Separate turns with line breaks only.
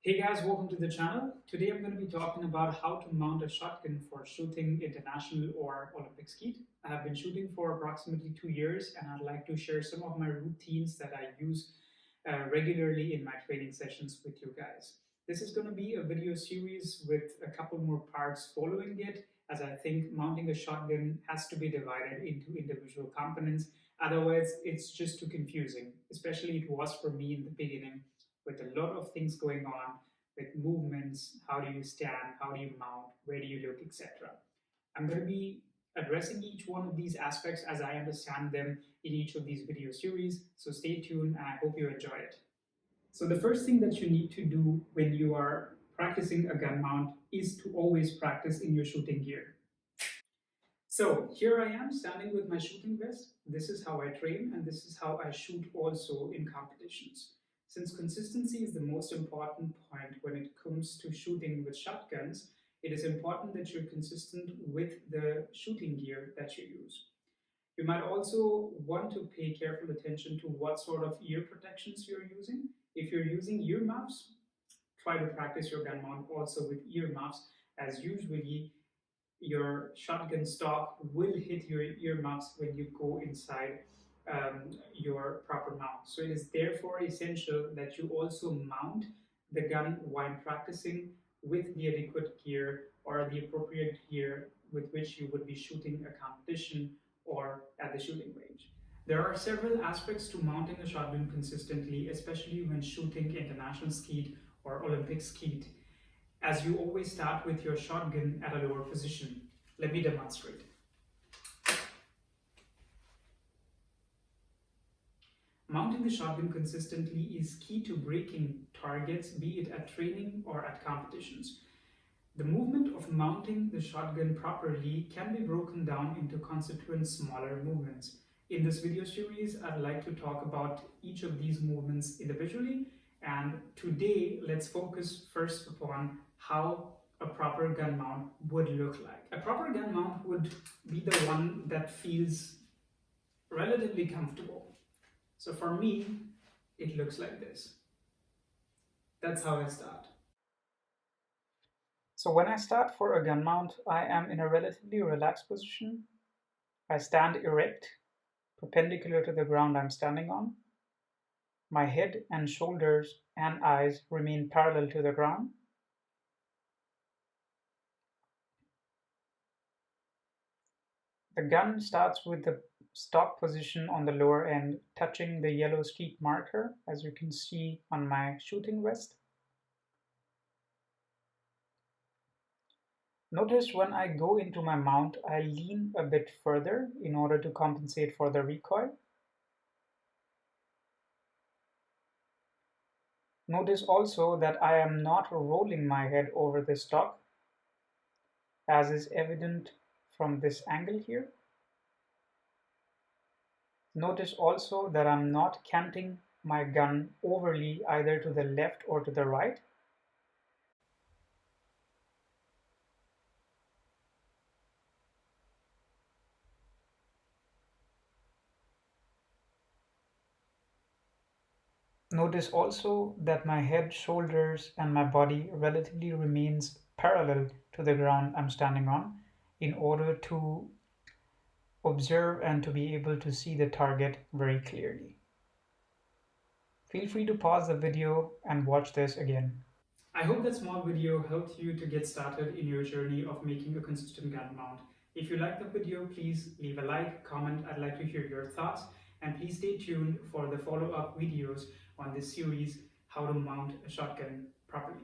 Hey guys, welcome to the channel. Today I'm going to be talking about how to mount a shotgun for shooting international or Olympic skeet. I have been shooting for approximately 2 years and I'd like to share some of my routines that I use regularly in my training sessions with you guys. This is going to be a video series with a couple more parts following it, as I think mounting a shotgun has to be divided into individual components. Otherwise, it's just too confusing, especially it was for me in the beginning with a lot of things going on with movements, how do you stand, how do you mount, where do you look, etc. I'm going to be addressing each one of these aspects as I understand them in each of these video series, so stay tuned and I hope you enjoy it. So the first thing that you need to do when you are practicing a gun mount is to always practice in your shooting gear. So here I am standing with my shooting vest. This is how I train and this is how I shoot also in competitions. Since consistency is the most important point when it comes to shooting with shotguns, it is important that you're consistent with the shooting gear that you use. You might also want to pay careful attention to what sort of ear protections you're using. If you're using earmuffs, try to practice your gun mount also with earmuffs, as usually your shotgun stock will hit your earmuffs when you go inside your proper mount. So it is therefore essential that you also mount the gun while practicing with the adequate gear or the appropriate gear with which you would be shooting a competition or at the shooting range. There are several aspects to mounting a shotgun consistently, especially when shooting international skeet or Olympic skeet, as you always start with your shotgun at a lower position. Let me demonstrate. Mounting the shotgun consistently is key to breaking targets, be it at training or at competitions. The movement of mounting the shotgun properly can be broken down into constituent smaller movements. In this video series, I'd like to talk about each of these movements individually, and today let's focus first upon how a proper gun mount would look like. A proper gun mount would be the one that feels relatively comfortable. So for me, it looks like this. That's how I start. So when I start for a gun mount, I am in a relatively relaxed position. I stand erect, perpendicular to the ground I'm standing on. My head and shoulders and eyes remain parallel to the ground. The gun starts with the stock position on the lower end, touching the yellow streak marker, as you can see on my shooting vest. Notice when I go into my mount, I lean a bit further in order to compensate for the recoil. Notice also that I am not rolling my head over the stock, as is evident from this angle here. Notice also that I'm not canting my gun overly either to the left or to the right. Notice also that my head, shoulders, and my body relatively remains parallel to the ground I'm standing on in order to observe and to be able to see the target very clearly. Feel free to pause the video and watch this again. I hope that small video helped you to get started in your journey of making a consistent gun mount. If you liked the video, please leave a like, comment. I'd like to hear your thoughts, and please stay tuned for the follow-up videos on this series, how to mount a shotgun properly.